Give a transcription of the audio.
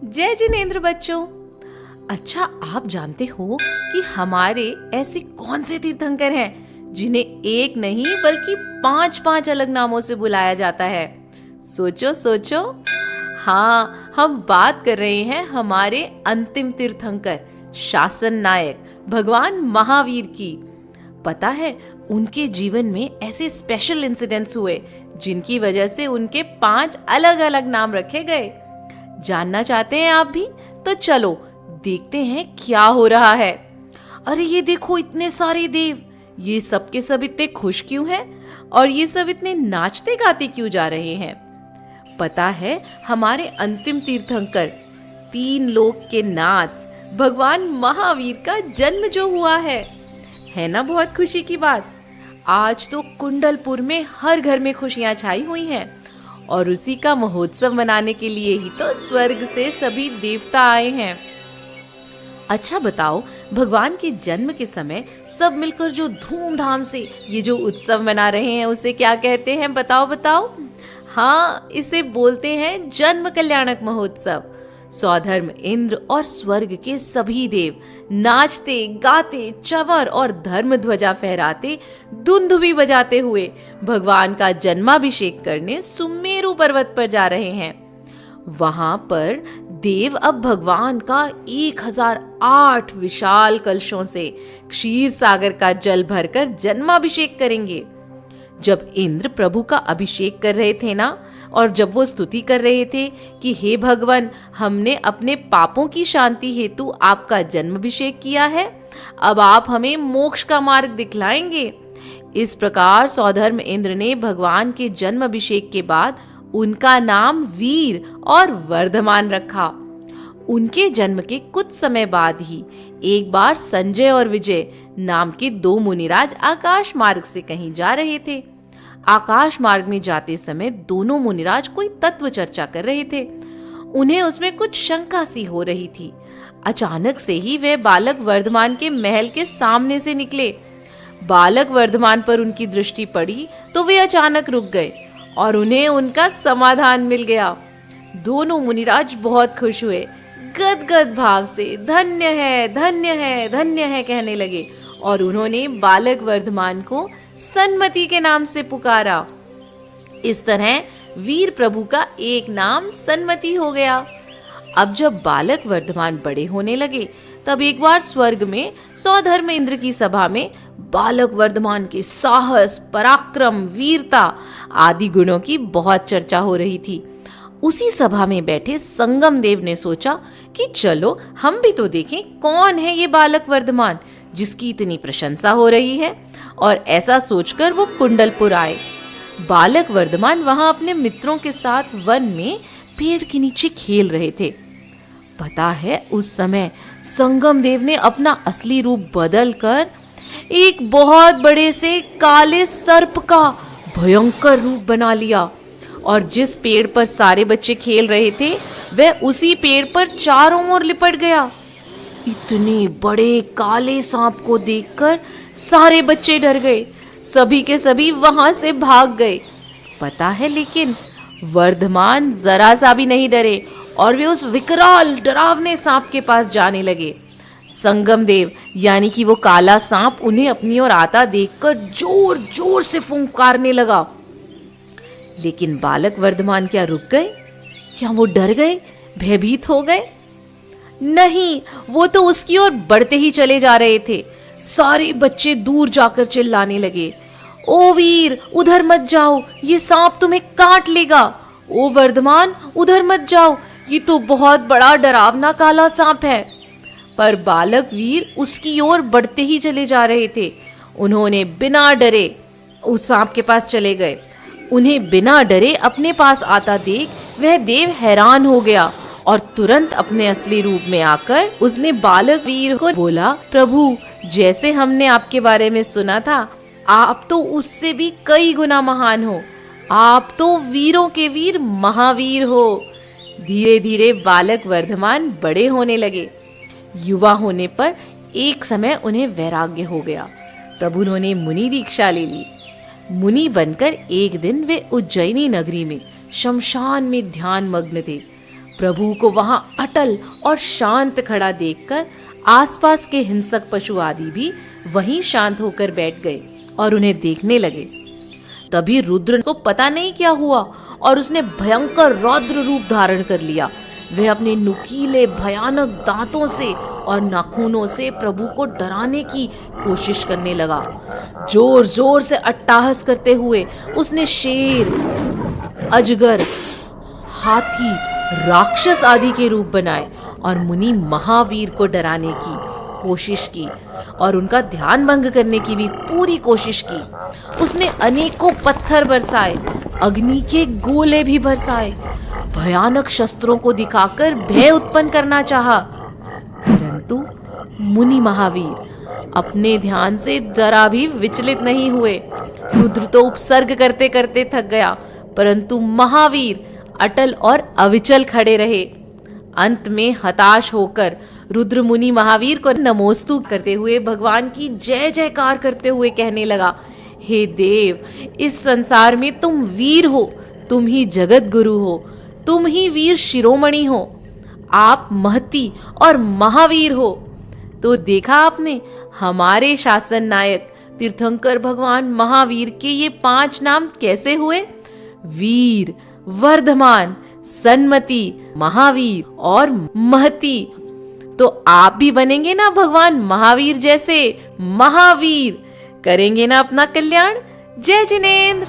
जय जिनेंद्र बच्चों। अच्छा, आप जानते हो कि हमारे ऐसे कौन से तीर्थंकर हैं जिन्हें एक नहीं बल्कि 5-5 अलग नामों से बुलाया जाता है? सोचो सोचो। हाँ, हम बात कर रहे हैं हमारे अंतिम तीर्थंकर शासन नायक भगवान महावीर की। पता है, उनके जीवन में ऐसे स्पेशल इंसिडेंट्स हुए जिनकी वजह से उनके 5 अलग अलग नाम रखे गए। जानना चाहते हैं आप भी? तो चलो देखते हैं क्या हो रहा है। अरे ये देखो, इतने सारे देव, ये सब के सब इतने खुश क्यों हैं? और ये सब इतने नाचते गाते क्यों जा रहे हैं? पता है, हमारे अंतिम तीर्थंकर 3 लोक के नाथ भगवान महावीर का जन्म जो हुआ है ना बहुत खुशी की बात। आज तो कुंडलपुर में हर घर में खुशियां छाई हुई हैं और उसी का महोत्सव मनाने के लिए ही तो स्वर्ग से सभी देवता आए हैं। अच्छा बताओ, भगवान के जन्म के समय सब मिलकर जो धूमधाम से ये जो उत्सव मना रहे हैं उसे क्या कहते हैं? बताओ बताओ। हाँ, इसे बोलते हैं जन्म कल्याणक महोत्सव। सौधर्म इंद्र और स्वर्ग के सभी देव नाचते गाते, चवर और धर्म ध्वजा फहराते, धुंधुबी बजाते हुए भगवान का जन्माभिषेक करने सुमेरु पर्वत पर जा रहे हैं। वहां पर देव अब भगवान का 1008 विशाल कलशों से क्षीर सागर का जल भरकर जन्माभिषेक करेंगे। जब इंद्र प्रभु का अभिषेक कर रहे थे ना, और जब वो स्तुति कर रहे थे कि हे भगवान, हमने अपने पापों की शांति हेतु आपका जन्माभिषेक किया है, अब आप हमें मोक्ष का मार्ग दिखलाएंगे। इस प्रकार सौधर्म इंद्र ने भगवान के जन्माभिषेक के बाद उनका नाम वीर और वर्धमान रखा। उनके जन्म के कुछ समय बाद ही एक बार संजय और विजय नाम के 2 मुनिराज आकाश मार्ग से कहीं जा रहे थे। आकाश मार्ग में जाते समय दोनों मुनिराज कोई तत्व चर्चा कर रहे थे। उन्हें उसमें कुछ शंका सी हो रही थी। अचानक से ही वे बालक वर्धमान के महल के सामने से निकले। बालक वर्धमान पर उनकी दृष्टि पड़ी तो वे अचानक रुक गए और उन्हें उनका समाधान मिल गया। दोनों मुनिराज बहुत खुश हुए, गदगद भाव से धन्य है धन्य है धन्य है कहने लगे और उन्होंने बालक वर्धमान को सन्मति के नाम से पुकारा। इस तरह वीर प्रभु का एक नाम सन्मति हो गया। अब जब बालक वर्धमान बड़े होने लगे तब एक बार स्वर्ग में सौधर्म इंद्र की सभा में बालक वर्धमान के साहस, पराक्रम, वीरता आदि गुणों की बहुत चर्चा हो रही थी। उसी सभा में बैठे संगम देव ने सोचा कि चलो हम भी तो देखें कौन है ये बालक वर्धमान जिसकी इतनी प्रशंसा हो रही है। और ऐसा सोचकर वो कुंडलपुर आए। बालक वर्धमान वहां अपने मित्रों के साथ वन में पेड़ के नीचे खेल रहे थे। पता है, उस समय संगम देव ने अपना असली रूप बदल कर एक बहुत बड़े से काले सर्प का भयंकर रूप बना लिया और जिस पेड़ पर सारे बच्चे खेल रहे थे वह उसी पेड़ पर चारों ओर लिपट गया। इतने बड़े काले सांप को देखकर सारे बच्चे डर गए। सभी के सभी वहां से भाग गए। पता है, लेकिन वर्धमान जरा सा भी नहीं डरे और वे उस विकराल डरावने सांप के पास जाने लगे। संगम देव यानी कि वो काला सांप उन्हें अपनी ओर आता देखकर जोर जोर से फुंकारने लगा। लेकिन बालक वर्धमान क्या रुक गए? क्या वो डर गए, भयभीत हो गए? नहीं, वो तो उसकी ओर बढ़ते ही चले जा रहे थे। सारे बच्चे दूर जाकर चिल्लाने लगे, ओ वीर, उधर मत जाओ, ये सांप तुम्हें काट लेगा। ओ वर्धमान, उधर मत जाओ, ये तो बहुत बड़ा डरावना काला सांप है। पर बालक वीर उसकी ओर बढ़ते ही चले जा रहे थे। उन्होंने बिना डरे उस सांप के पास चले गए। उन्हें बिना डरे अपने पास आता देख वह देव हैरान हो गया और तुरंत अपने असली रूप में आकर उसने बालक वीर को बोला, प्रभु, जैसे हमने आपके बारे में सुना था, आप तो उससे भी कई गुना महान हो। आप तो वीरों के वीर महावीर हो। धीरे धीरे बालक वर्धमान बड़े होने लगे। युवा होने पर एक समय उन्हें वैराग्य हो गया। तब उन्होंने मुनि दीक्षा ले ली। मुनि बनकर एक दिन वे उज्जैनी नगरी में शमशान में ध्यान मग्न थे। प्रभु को वहां अटल और शांत खड़ा देखकर आसपास के हिंसक पशु आदि भी वहीं शांत होकर बैठ गए और उन्हें देखने लगे। तभी रुद्र को पता नहीं क्या हुआ और उसने भयंकर रौद्र रूप धारण कर लिया। वह अपने नुकीले भयानक दांतों से और नाखूनों से प्रभु को डराने की कोशिश करने लगा। जोर जोर से अट्टहास करते हुए उसने शेर, अजगर, हाथी, राक्षस आदि के रूप बनाए और मुनि महावीर को डराने की कोशिश की और उनका ध्यान भंग करने की भी पूरी कोशिश की। उसने अनेकों पत्थर बरसाए, अग्नि के गोले भी बरसाए, भयानक शस्त्रों को दिखाकर भय उत्पन्न करना चाहा, परंतु मुनि महावीर अपने ध्यान से जरा भी विचलित नहीं हुए। रुद्र तो उपसर्ग करते करते थक गया, परंतु महावीर अटल और अविचल खड़े रहे। अंत में हताश होकर रुद्र मुनि महावीर को नमोस्तु करते हुए भगवान की जय जयकार करते हुए कहने लगा, हे देव, इस संसार में तुम वीर हो, तुम ही जगत गुरु हो, तुम ही वीर शिरोमणि हो, आप महती और महावीर हो। तो देखा आपने, हमारे शासन नायक तीर्थंकर भगवान महावीर के ये 5 नाम कैसे हुए? वीर, वर्धमान, सन्मति, महावीर और महती। तो आप भी बनेंगे ना भगवान महावीर जैसे महावीर, करेंगे ना अपना कल्याण। जय जिनेंद्र।